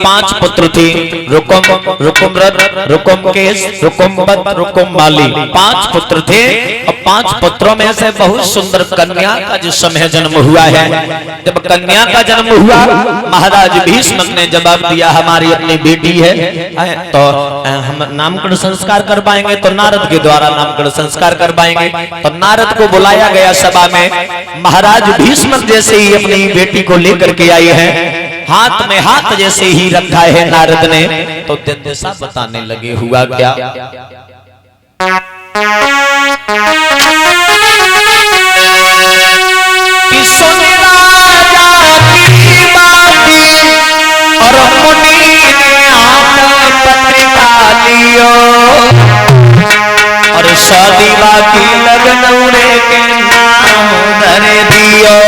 पांच पुत्र थे, रुकुम, रुकुमरथ, रुकुमकेश, रुकुमपत, रुकुममाली। पांच पुत्र थे और पांच पुत्रों में से बहुत सुंदर कन्या का जिस समय जन्म हुआ है, जब कन्या का जन्म हुआ महाराज भीष्म ने जवाब दिया हमारी अपनी बेटी है तो हम नामकरण संस्कार करवाएंगे, तो नारद के द्वारा नामकरण संस्कार करवाएंगे। तो नारद को बुलाया गया सभा में। महाराज भीष्म जैसे ही अपनी बेटी को लेकर के आए हैं, हाथ में हाथ जैसे ही रखा है नारद ने, तो दिशा बताने लगे हुआ क्या। कि सुने राजा की बाती और मुनि ने हाथ पत्रिका लियो और शादी बाकी लगन उड़े के नाम धरे दियो।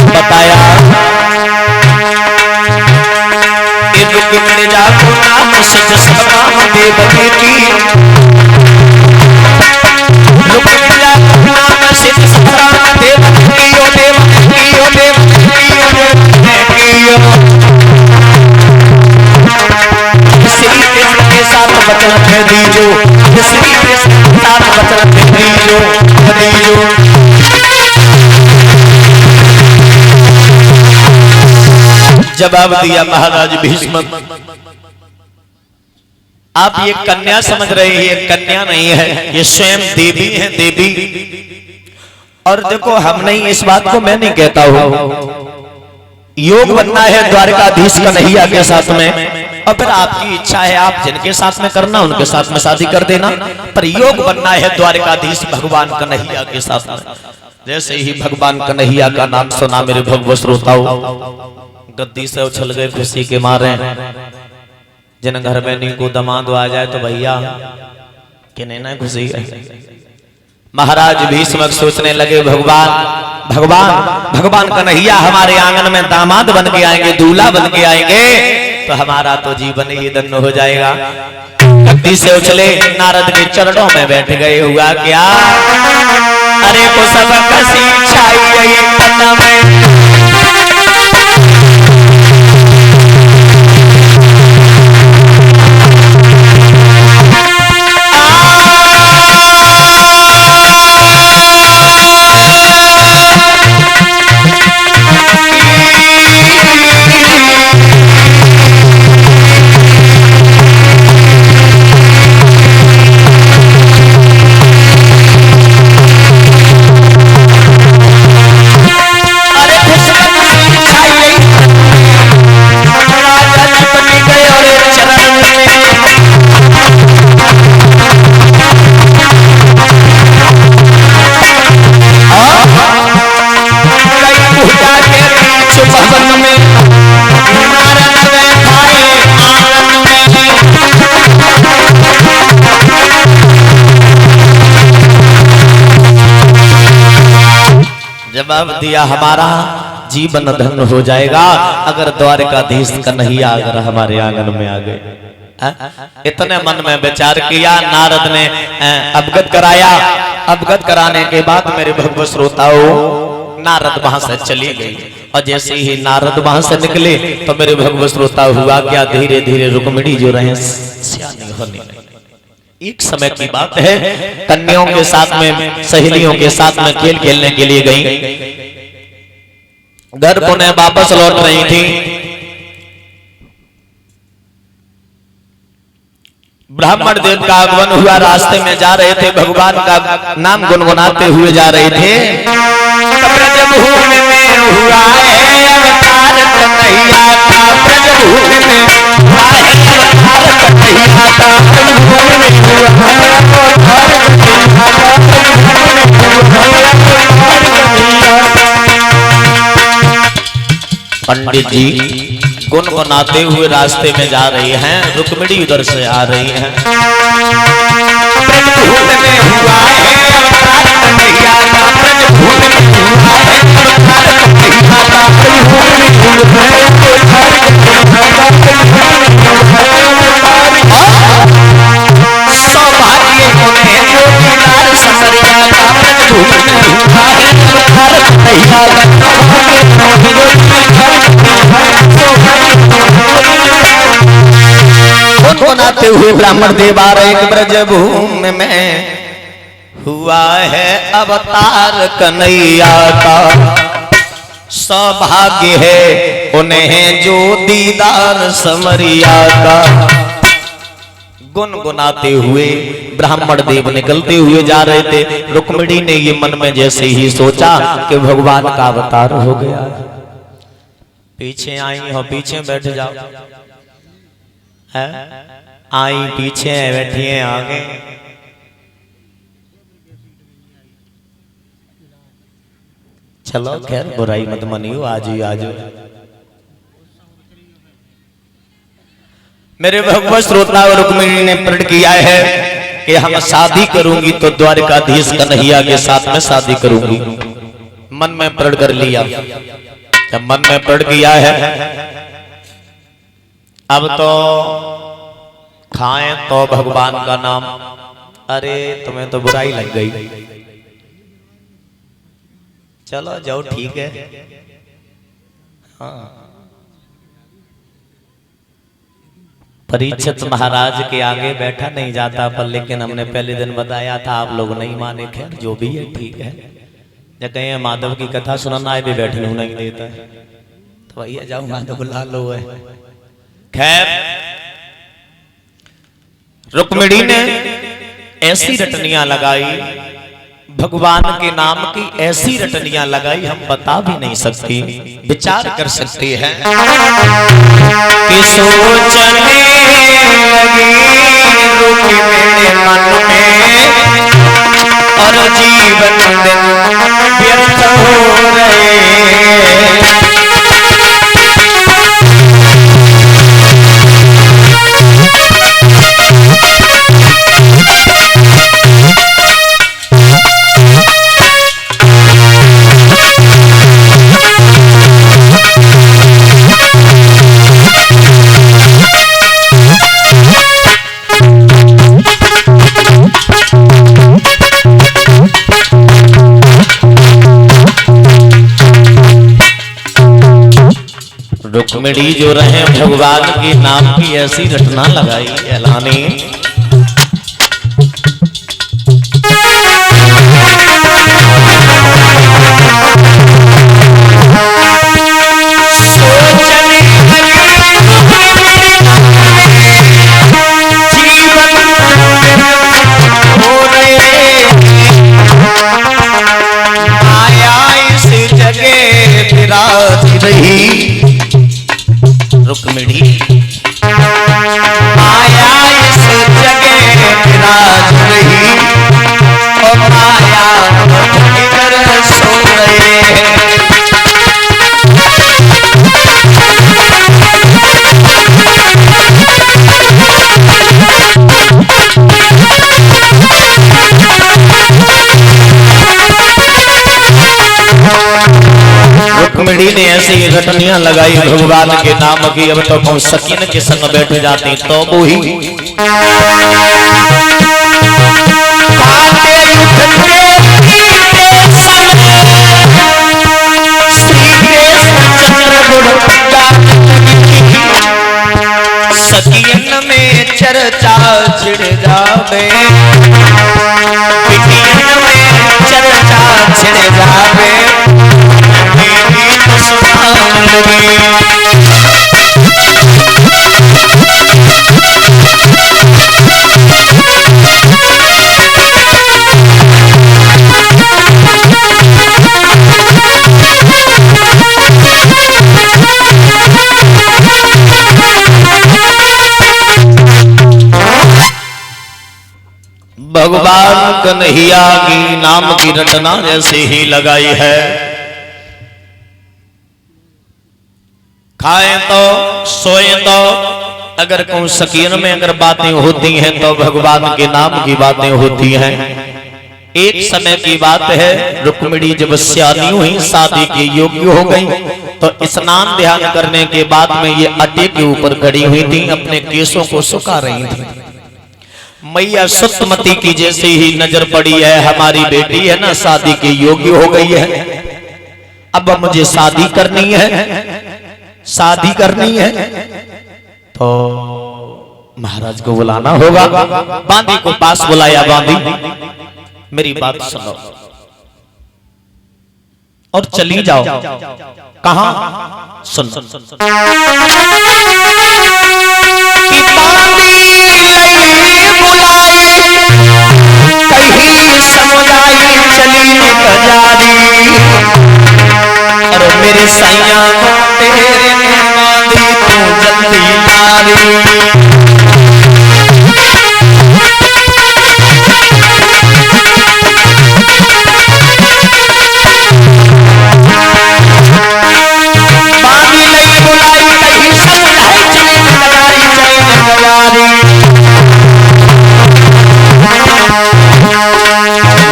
बताया जवाब दिया महाराज भीष्म, आप ये कन्या समझ रहे हैं, ये कन्या नहीं है, ये स्वयं देवी है, देवी। और देखो हम नहीं, इस बात को मैं नहीं कहता हूं, योग बनना है द्वारकाधीश कन्हैया के साथ में, और फिर आपकी इच्छा है आप जिनके साथ में करना उनके साथ में शादी कर देना, पर योग बनना है द्वारकाधीश भगवान कन्हैया के साथ में। जैसे ही भगवान कन्हैया का नाम सुना मेरे भगवत श्रोताओं, गद्दी से उछल गए खुशी के मारे। जिन घर में नी को दमाद आ जाए तो भैया कि नहीं ना खुशी है। महाराज भीष्म सोचने लगे भगवान भगवान भगवान कन्हैया हमारे आंगन में दामाद बन के आएंगे, दूल्हा बन के आएंगे, तो हमारा तो जीवन ही धन्य हो जाएगा। गद्दी से उछले नारद के चरणों में बैठ गए। हुआ क्या, अरे को सब कसी छाई तन में जवाब दिया हमारा जीवन धन्य हो जाएगा अगर द्वारकाधीश कन्हैया अगर हमारे आंगन में आ गए। इतने मन में विचार किया, नारद ने अवगत कराया। अवगत कराने के बाद मेरे भगवत श्रोताओं नारद वहां से चली गई, और जैसे ही नारद वहां से निकले तो मेरे भगवत श्रोता हुआ क्या, धीरे धीरे रुक्मिणी जो रहे सियानी होने लगी। एक समय की बात है, कन्याओं के साथ में सहेलियों के साथ में खेल खेलने के लिए गई, घर पुनः वापस लौट रही थी। ब्राह्मण देव का आगमन हुआ, रास्ते में जा रहे थे, भगवान का नाम गुनगुनाते हुए जा रहे थे। ब्रजभूमि में हुआ है अवतार कन्हैया का, ब्रजभूमि में हुआ है अवतार कन्हैया का, ब्रजभूमि में हुआ है अवतार कन्हैया का, ब्रजभूमि में हुआ है अवतार कन्हैया का। पंडित जी गुनगुनाते हुए रास्ते में जा रही हैं, रुक्मिणी उधर से आ रही हैं। गुनगुनाते हुए ब्राह्मण देव आ रहे ब्रज भूमि में, हुआ है अवतार कन्हैया का, सौभाग्य है उन्हें जो दीदार समरिया का। गुनगुनाते हुए ब्राह्मण देव निकलते हुए जा रहे थे। रुक्मिणी ने ये मन में जैसे ही सोचा कि भगवान का अवतार हो गया। पीछे आई हो, पीछे बैठ जाओ, है आई पीछे बैठिए आगे। चलो खैर बुराई मत मनियो, आज ही आज मेरे भगवत श्रोता रुक्मिणी ने प्रण किया है कि हम शादी करूंगी तो द्वारकाधीश कन्हैया के साथ में शादी करूंगी। मन में प्रण कर लिया। जब मन में प्रण किया है, अब तो खाएं तो भगवान का नाम। अरे तुम्हें तो बुराई लग गई, चलो जाओ ठीक है। हाँ, परीक्षित महाराज के आगे बैठा नहीं जाता, पर लेकिन हमने पहले दिन बताया था, आप लोग नहीं माने। खैर जो भी है ठीक है। जब कहीं माधव की कथा सुनना है भी बैठने नहीं देता है, तो भैया जाओ माधव बुला लो है। खैर रुक्मिणी ने ऐसी रटनियां लगाई, भगवान के नाम की ऐसी रटनियां लगाई, हम बता भी नहीं सकती, विचार कर सकते हैं। कि सोचने लगी रुक्मिणी मन में, और जीवन दिन व्यर्थ हो रहे। रुक्मिणी जो रहे भगवान के नाम की ऐसी रटना लगाई एलानी। रुक्मिणी माया इस जगह विराज रही, और माया इधर सो रहे। रुक्मिणी ने ऐसी घटनियां लगाई भगवान के नाम की। अब तो बहुत सकीन के संग बैठ जाती तो वो ही सकीन में चर्चा छिड़ जावे, पिटियन में चर्चा छिड़ जावे। भगवान कन्हैया की नाम की रटना जैसे ही लगाई है, खाएं तो सोएं तो अगर कहूं सकीन में अगर बातें होती हैं तो भगवान के नाम की बातें होती हैं। एक समय की बात है, रुक्मिणी जब सियानी हुई, शादी के योग्य हो गई, तो स्नान ध्यान करने के बाद में ये अटे के ऊपर खड़ी हुई थी, अपने केसों को सुखा रही थी। मैया सतमती की जैसे ही नजर पड़ी है, हमारी बेटी है ना शादी के योग्य हो गई है, अब मुझे शादी करनी है, शादी करनी है, तो महाराज को बुलाना होगा। बांदी को पास बुलाया, बांदी मेरी बात सुनो और चली जाओ। कहां? सुन कि बांदी लई बुलाई, कहीं समुदाई चली बजारी, और मेरे सैया तेरे बांदी तू जल्दी तारी।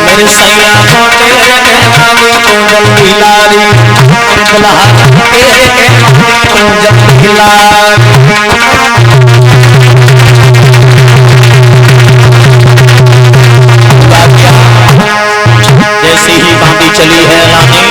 मेरे सैया को तेरे कहवानी तू जल्दी लारी, दुल्हा तेरे कहवानी तू जल्दी लारी। जैसे ही बांदी चली है रानी,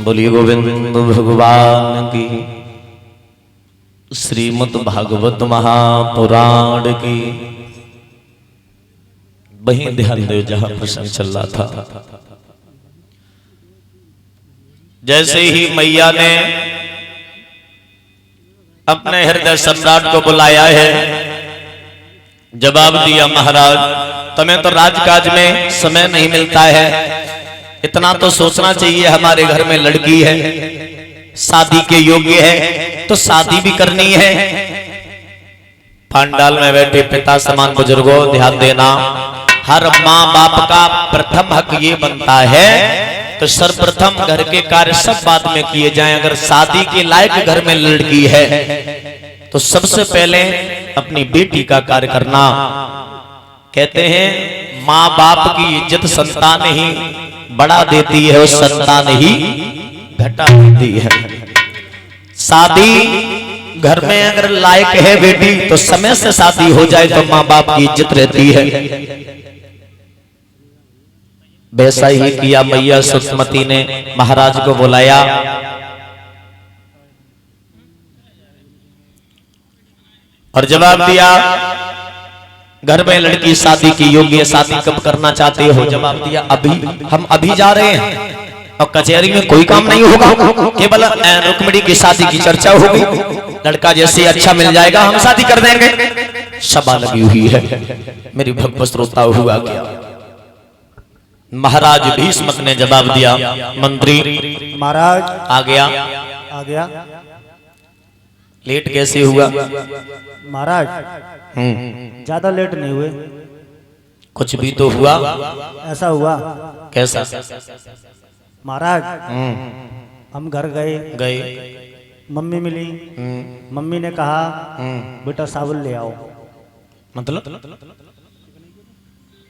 बोलिए गोविंद भगवान की। श्रीमद् भागवत महापुराण की। वहीं ध्यान दो जहां प्रसंग चल रहा था। जैसे ही मैया ने अपने हृदय सम्राट को बुलाया है, जवाब दिया महाराज तुम्हें तो राजकाज में समय नहीं मिलता है, इतना तो सोचना चाहिए हमारे घर में लड़की है, शादी के योग्य है तो शादी भी करनी है। पांडाल में बैठे पिता समान बुजुर्गों ध्यान देना, हर माँ बाप का प्रथम हक ये बनता है तो सर्वप्रथम घर के कार्य सब बाद में किए जाएं। अगर शादी के लायक घर में लड़की है तो सबसे पहले अपनी बेटी का कार्य करना। कहते हैं माँ बाप की इज्जत संतान ही बढ़ा देती है और संतान ही घटा देती है। शादी घर में अगर लायक है बेटी तो समय से शादी हो जाए तो माँ बाप की इज्जत रहती है। वैसा ही किया मैया सुतमती ने महाराज को बुलाया। और जवाब दिया घर में लड़की शादी की योग्य, शादी कब करना चाहते हो? जवाब दिया अभी, हम अभी जा रहे हैं और कचहरी में कोई काम नहीं होगा, केवल रुक्मिणी की शादी की चर्चा होगी, लड़का जैसे अच्छा मिल जाएगा हम शादी कर देंगे। सभा लगी हुई है, मेरी भक्त श्रोता हुआ क्या? महाराज भीष्मक ने जवाब दिया मंत्री महाराज आ गया। लेट कैसे हुआ महाराज? ज्यादा लेट नहीं हुए, कुछ भी तो हुआ। ऐसा हुआ। कैसा? महाराज हम घर गए, मम्मी मिली, मम्मी ने कहा बेटा साबुन ले आओ। मतलब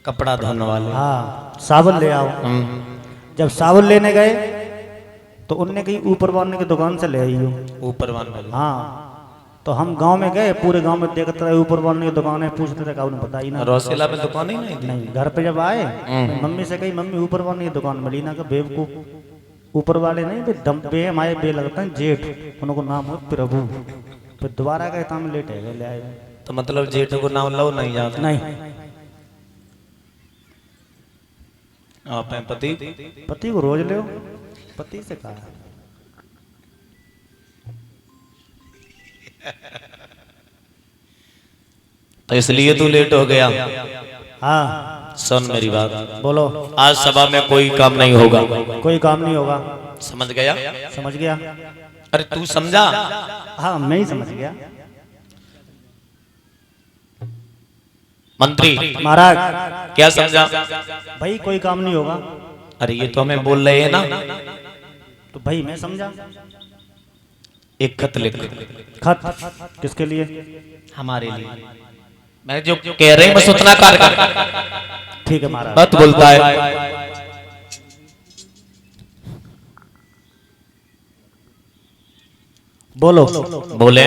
कपड़ा धोने वाले? हाँ साबुन ले आओ। जब साबुन लेने गए तो उनने कहीं ऊपर वाले की दुकान से ले आई हो। ऊपर वाले? हाँ तो हम गांव में गए, पूरे गांव में देखते रहे ऊपर वाले की दुकान है, पूछते थे उन्हें पता ही ना। रोसेला में दुकान ही नहीं थी? नहीं, घर पे जब आए मम्मी से कही मम्मी ऊपर वाले की दुकान मिली ना। का बेवकूफ, ऊपर वाले नहीं बे हमारे बे लगता है जेठ, उनको नाम हो प्रभु। फिर दोबारा गए तो हम लेट है ले आए। तो मतलब जेठ को नाम लो नहीं जाता? नहीं। आप हैं पति? पति को रोज ले, पति से कहा। तो इसलिए तू लेट हो गया? हाँ सुन मेरी बात, बोलो। आज सभा में कोई काम नहीं होगा। कोई काम नहीं होगा। समझ गया? समझ गया। अरे तू समझा? हाँ मैं ही समझ गया। मंत्री महाराज क्या समझा? भाई कोई काम नहीं होगा। अरे ये तो हमें बोल रहे हैं ना। तो भाई मैं समझा। एक खत लिख। खत किसके लिए? हमारे लिए। मैं जो कह रहे हैं बस उतना कार्य कर। ठीक है महाराज। मत बोलता है। बोलो। बोले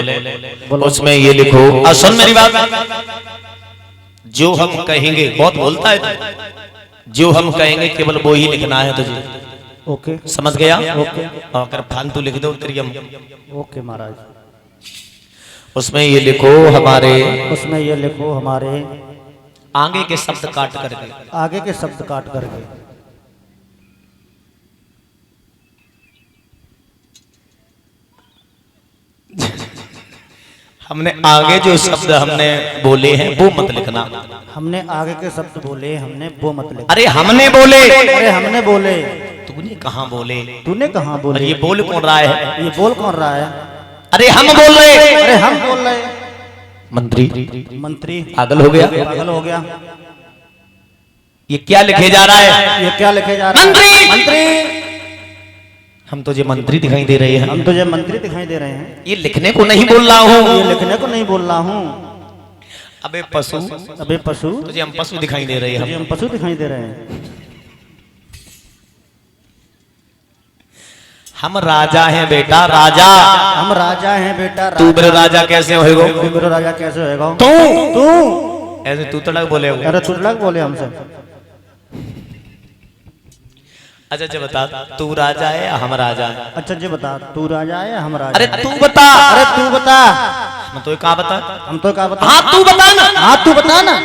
उसमें ये लिखो। सुन मेरी बात, जो हम कहेंगे, बहुत बोलता है, जो हम कहेंगे केवल वो ही लिखना है तुझे। ओके समझ गया? ओके। अगर फालतू लिख दो तेरी हम। ओके महाराज। उसमें ये लिखो हमारे, उसमें ये लिखो हमारे आगे के शब्द काट करके। आगे के शब्द काट करके। हमने आगे जो शब्द हमने बोले हैं वो मत लिखना। हमने आगे के शब्द बोले, हमने वो मत लिखना। अरे हमने बोले। अरे हमने बोले। तूने कहाँ बोले? तूने कहाँ बोले? ये बोल कौन रहा है? ये बोल कौन रहा है? अरे हम बोल रहे। अरे हम बोल रहे। मंत्री पागल हो गया? पागल हो गया। ये क्या लिखे जा रहा है? ये क्या लिखे जा रहा है? मंत्री। हम तुझे मंत्री दिखाई दे रहे हैं। हम तुझे मंत्री दिखाई दे रहे हैं। ये लिखने को नहीं बोल रहा हूँ। ये लिखने को नहीं बोल रहा हूँ। अबे पशु, अबे पशु, तुझे हम पशु दिखाई दे रहे हैं। हम पशु दिखाई दे रहे हैं। हम राजा हैं बेटा, राजा। हम राजा हैं बेटा। तू मेरे राजा कैसे होएगा? तू मेरे राजा कैसे होएगा? तू ऐसे तू तड़क बोले। अरे तू तड़क बोले हमसे। अच्छा जी बता, तू राजा है या हम राजा है? अच्छा जी बता, तू राजा है या हम राजा? अरे तू बता। अरे तू बता। हम तो कहा बता, हम तो कहा बता। हाँ तू बता ना, हाँ तू बता ना।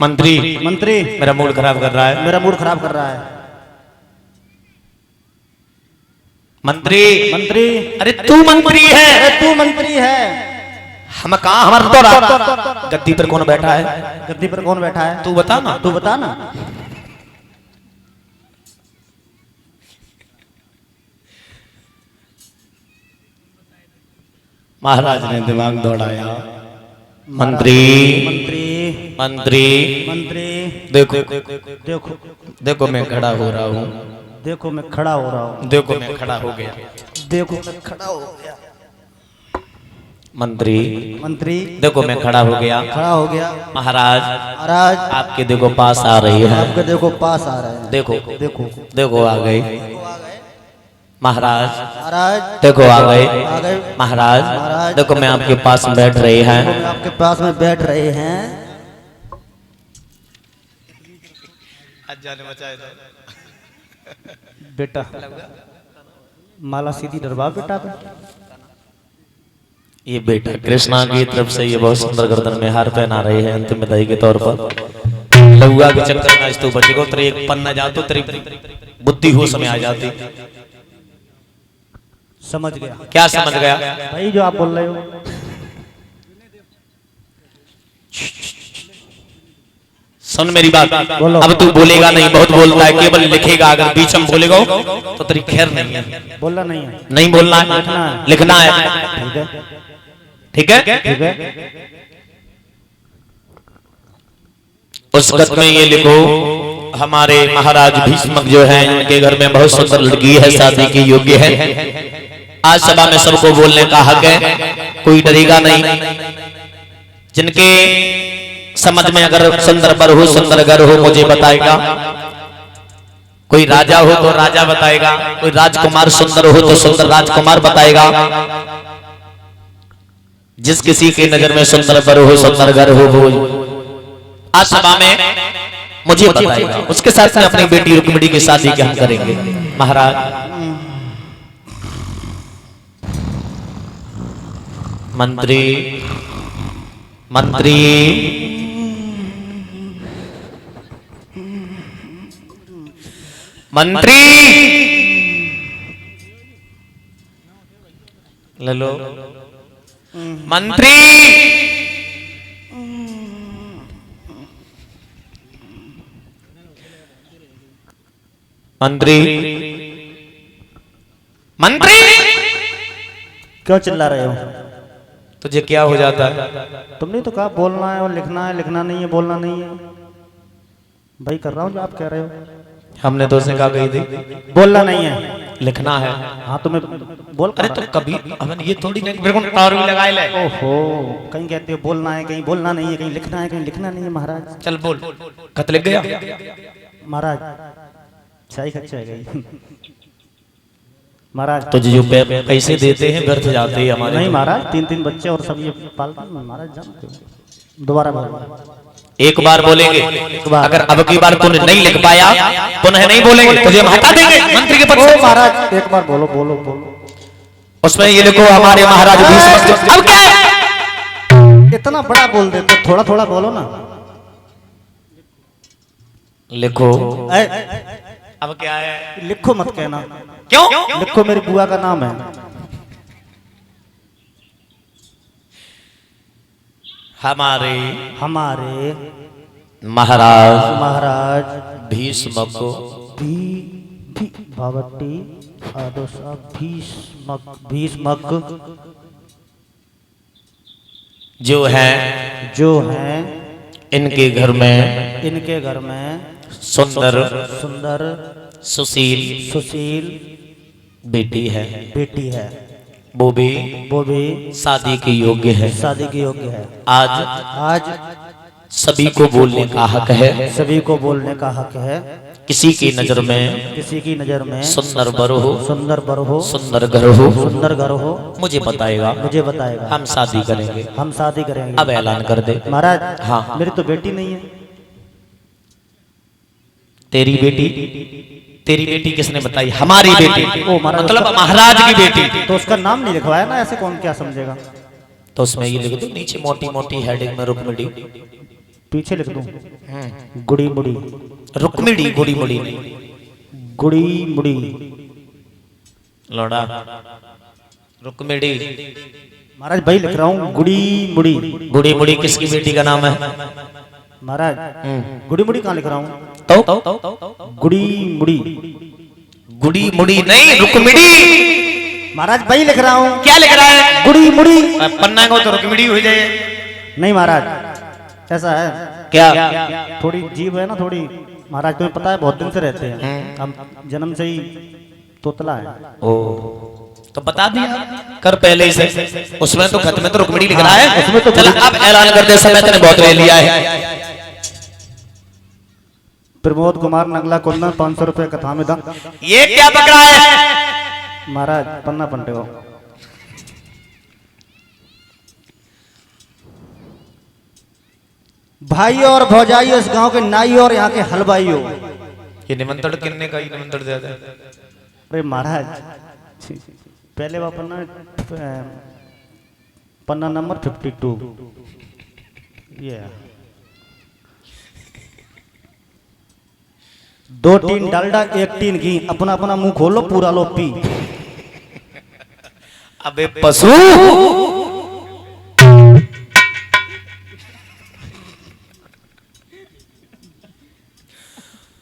मंत्री मंत्री मेरा मूड खराब कर रहा है, मेरा मूड खराब कर रहा है। मंत्री मंत्री अरे तू मंत्री है, अरे तू मंत्री है। हम कहा हमारा तो राजा। गद्दी पर कौन बैठा है? गद्दी पर कौन बैठा है? तू बता ना, तू बता ना। महाराज ने दिमाग दौड़ाया। मंत्री मंत्री मंत्री मंत्री देखो देखो देखो मैं खड़ा हो रहा हूँ, देखो मैं खड़ा हो रहा हूँ। देखो मैं खड़ा हो गया, देखो मैं खड़ा हो गया। मंत्री मंत्री देखो मैं खड़ा हो गया। खड़ा हो गया। महाराज महाराज आपके देखो पास आ रही है, आपके देखो पास आ रहे हैं। देखो देखो देखो आ गई। महाराज महाराज देखो आ गए। आ गए। महाराज महाराज देखो मैं आपके पास में बैठ रही है। देखो मैं आपके पास में बैठ रहे हैं। बेटा माला सीधी डरवा बेटा पे। ये बेटा कृष्णा की तरफ से ये बहुत सुंदर गर्दन में हार पहना रहे हैं अंतिम विदाई के तौर पर। लहुआ के चक्कर में आज तू बचेगा, तेरे एक पन्ना जा तो तेरी बुद्धि होश में आ जाती। समझ गया। क्या समझ गया? भाई जो आप बोल रहे हो। सुन मेरी बात, बोलो। अब तू बोलेगा नहीं, बहुत बोलता है, केवल लिखेगा। अगर बीच में बोलेगा तो तेरी खैर नहीं है। बोलना नहीं है। नहीं बोलना है, लिखना है। ठीक है ठीक है ठीक है। उस खत में ये लिखो, हमारे महाराज भीष्मक जो है इनके घर में बहुत सुंदर लड़की है, शादी की योग्य है। आज सभा में सबको बोलने का हक है, कोई डरेगा नहीं। जिनके समझ में अगर सुंदर बर हो, सुंदर घर हो, मुझे बताएगा। कोई राजा हो तो राजा बताएगा, कोई राजकुमार सुंदर हो तो सुंदर राजकुमार बताएगा। जिस किसी की नजर में सुंदर बर हो, सुंदर घर हो, वो आज सभा में मुझे बताएगा। उसके साथ में अपनी बेटी रुक्मिणी की शादी हम करेंगे। महाराज मंत्री मंत्री मंत्री ले लो मंत्री। मंत्री मंत्री क्यों चिल्ला रहे हो? तुझे क्या हो जाता है? तुमने तो कहा बोलना है और लिखना है, लिखना नहीं है, बोलना नहीं है। भाई कर रहा हूँ जो आप कह रहे हो। हमने तो उसने कहा गई थी बोलना नहीं है, लिखना है। हाँ तुम्हें बोल। अरे तो कभी हमने ये थोड़ी नहीं मेरे को टावर भी लगाए ले। ओहो, कहीं कहते हो बोलना है, कहीं बोलना नहीं है, कहीं लिखना है, कहीं लिखना नहीं है। महाराज चल बोल, खत लिख गया। महाराज चाय खच्चा है गई। महाराज तुझे जो पैसे देते हैं व्यर्थ जाते हैं हमारे। नहीं महाराज, 3-3 बच्चे और सब ये पालते हैं महाराज, जानते हो। दोबारा बोलो। एक बार बोलेंगे, अगर अब की बार तूने नहीं लिख पाया पुनः नहीं बोलेंगे, तुझे हम हटा देंगे मंत्री के पद से। महाराज एक बार बोलो बोलो बोलो। उसमें ये लिखो, हमारे महाराज भीष्म। अब क्या है? इतना बड़ा बोल दे तो थोड़ा थोड़ा बोलो ना। लिखो। ऐ, अब क्या है? लिखो मत कहना। क्यों? लिखो, मेरी बुआ का नाम है। हमारे हमारे महाराज महाराज भीष्म को भी भावटी आदोसा भीष्मक भीष्मक जो है इनके घर में सुंदर सुशील बेटी है। वो भी शादी के योग्य है। आज सभी को बोलने का हक है। किसी की नजर में सुंदर बर हो, सुंदर घर हो, मुझे बताएगा। हम शादी करेंगे। अब ऐलान कर दे। महाराज हाँ। मेरी तो बेटी नहीं है। तेरी बेटी किसने बताई? हमारी बेटी। ओ, महाराज मतलब उसका- महाराज की बेटी। तो उसका नाम नहीं लिखवाया ना, ऐसे कौन क्या समझेगा? तो उसमें ये लिख दो नीचे मोटी मोटी हेडिंग में रुक्मिणी। पीछे लिख दूं गुड़ी मुड़ी, रुक्मिणी गुड़ी मुड़ी नहीं। गुड़ी मुड़ी। लौड़ा रुक्मिणी। महाराज भाई लिख रहा हूँ गुड़ी मुड़ी। गुड़ी मुड़ी किसकी बेटी का नाम है? महाराज गुड़ी मुड़ी कहाँ लिख रहा हूँ? तो गुड़ी मुड़ी। गुड़ी मुड़ी नहीं, रुक्मिणी। महाराज भाई लिख रहा हूँ। क्या लिख रहा है? गुड़ी मुड़ी। पन्ना को तो रुक्मिणी हो जाए। नहीं महाराज ऐसा है, क्या? थोड़ी जीभ है ना थोड़ी। महाराज तुम्हें पता है बहुत दिन से रहते हैं, हम जन्म से ही तोतला है। ओ तो बता दिया कर पहले ही से। उसमें तो खत में तो रुक्मिणी लिख रहा है। उसमें तो चल अब ऐलान कर दे, समय तेने बहुत ले लिया है। प्रमोद कुमार नगला कुंदन 500 रुपए कथा में दान। ये क्या पकड़ा है? महाराज पन्ना पंटे हो। भाई और भौजाई इस गांव के नाई और यहाँ के हलवाई हो। ये निमंत्रण किन्ने का? ये निमंत्रण ज्यादा है। अरे महाराज पहले वो पन्ना नंबर 52 ये 2 टीन डालडा 1 टीन घी, अपना अपना मुंह खोलो पूरा लो पी। अबे पशु।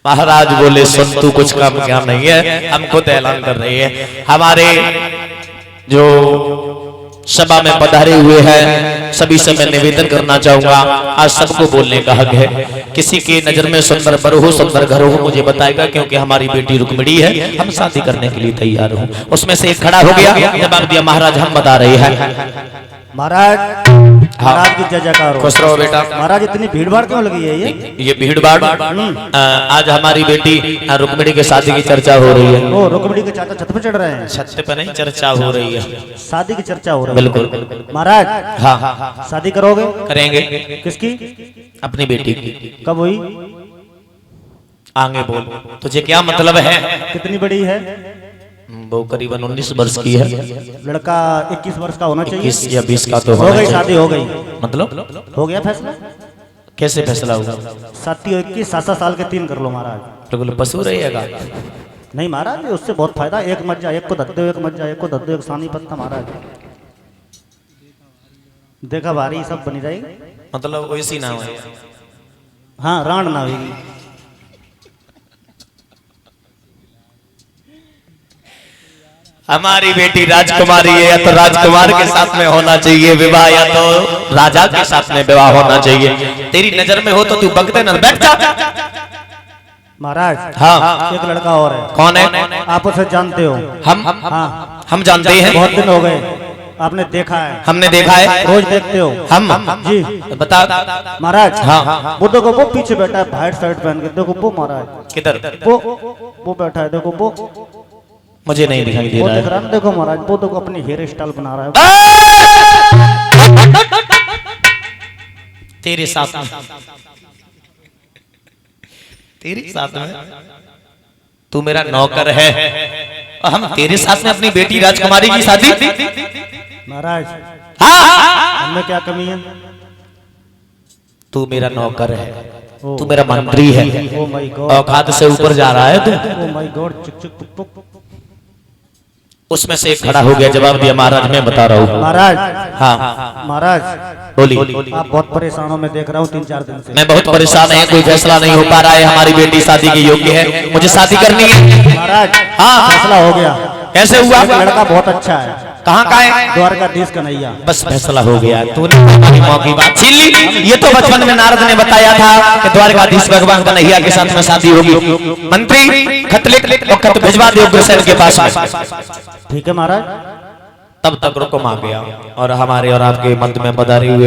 महाराज बोले सुन तू कुछ काम क्या नहीं है, हमको तो ऐलान कर रही है। हमारे जो सभा में पधारे हुए हैं सभी से मैं निवेदन करना चाहूंगा, आज सबको बोलने का हक है। किसी की नजर में सुंदर बर हो, सुंदर घर हो, मुझे बताएगा, क्योंकि हमारी बेटी रुक्मिणी है, हम शादी करने के लिए तैयार हूँ। उसमें से एक खड़ा हो गया, जवाब दिया महाराज हम बता रहे हैं। महाराज महाराज की जय जयकार हो। खुश रहो बेटा। महाराज इतनी भीड़ भाड़ क्यों लगी है? ये भीड़ भाड़ आज हमारी बेटी रुक्मिणी के शादी की चर्चा हो रही है। ओ रुक्मिणी के चाचा छत पे चढ़ रहे हैं। छत पे नहीं, चर्चा हो रही है। शादी की चर्चा हो रही है। बिल्कुल महाराज हाँ शादी करोगे? करेंगे। किसकी? अपनी बेटी की। कब हुई? आगे बोल, तुझे क्या मतलब है? कितनी बड़ी है? वो करीबन 19 वर्ष की है। लड़का 21 वर्ष का होना चाहिए। 21 या 20 का तो हो होना गई, चाहिए। शादी हो गई। मतलब हो गया फैसला? कैसे फैसला होगा? 7 और 21 7 साल के 3 कर लो महाराज। बिल्कुल पशु रहेगा। नहीं महाराज उससे बहुत फायदा। एक मत जा, एक को धत्ते हो, एक मत जा, एक को धत्ते हो, एक सानी पत्ता महाराज। देखा भारी सब बनी जाएगी। मतलब वैसी ना हो। हाँ राण ना होगी। हमारी बेटी राजकुमारी है, या तो राजकुमार के साथ में होना चाहिए विवाह, या तो राजा के साथ में विवाह होना चाहिए। तेरी नजर में हो तो तू बगते न बैठ जा। महाराज हाँ एक लड़का और है। कौन है? आप उसे जानते हो? हम हम जानते हैं। बहुत दिन हो गए, आपने देखा है? हमने देखा है। रोज देखते हो? हम जी बता। महाराज हाँ वो देखो वो पीछे बैठा है व्हाइट शर्ट पहन के। देखो वो महाराज किधर? वो बैठा है। देखो वो मुझे नहीं दिखाई दे वो रहा दिख है। रहा है। देखो महाराज वो देखो अपनी हेयर स्टाइल बना रहा है। तेरे साथ में, तेरे साथ में तू मेरा नौकर है और हम तेरे साथ में अपनी बेटी राजकुमारी की शादी। महाराज हाँ हमें क्या कमी है? तू मेरा नौकर है, ओ, तू मेरा मंत्री है। ओ माय गॉड, औकात से ऊपर जा रहा है तू। ओ माय गॉड, चिक चिक पुक पुक। उसमें से एक खड़ा हो गया, जवाब दिया महाराज मैं बता रहा हूँ। महाराज हाँ महाराज बोली। आप बहुत परेशान हो, मैं देख रहा हूँ 3-4 दिन से। मैं बहुत परेशान है, कोई फैसला नहीं हो पा रहा है। हमारी बेटी शादी के योग्य है, मुझे शादी करनी है। महाराज हाँ फैसला हो गया। कैसे हुआ? एक लड़का बहुत अच्छा है। कहाँ का है? द्वारकाधीश कन्हैया। बस फैसला हो गया। तूने हमारी माँ की बात छीन ली। ये तो बचपन में नारद ने बताया था कि द्वारकाधीश भगवान कन्हैया के साथ में शादी होगी। मंत्री खत लिख और खत भिजवा दे उग्रसेन के पास में। ठीक है महाराज। तब तक रुकम आ गया और हमारे और आपके मध्य में पधारे हुए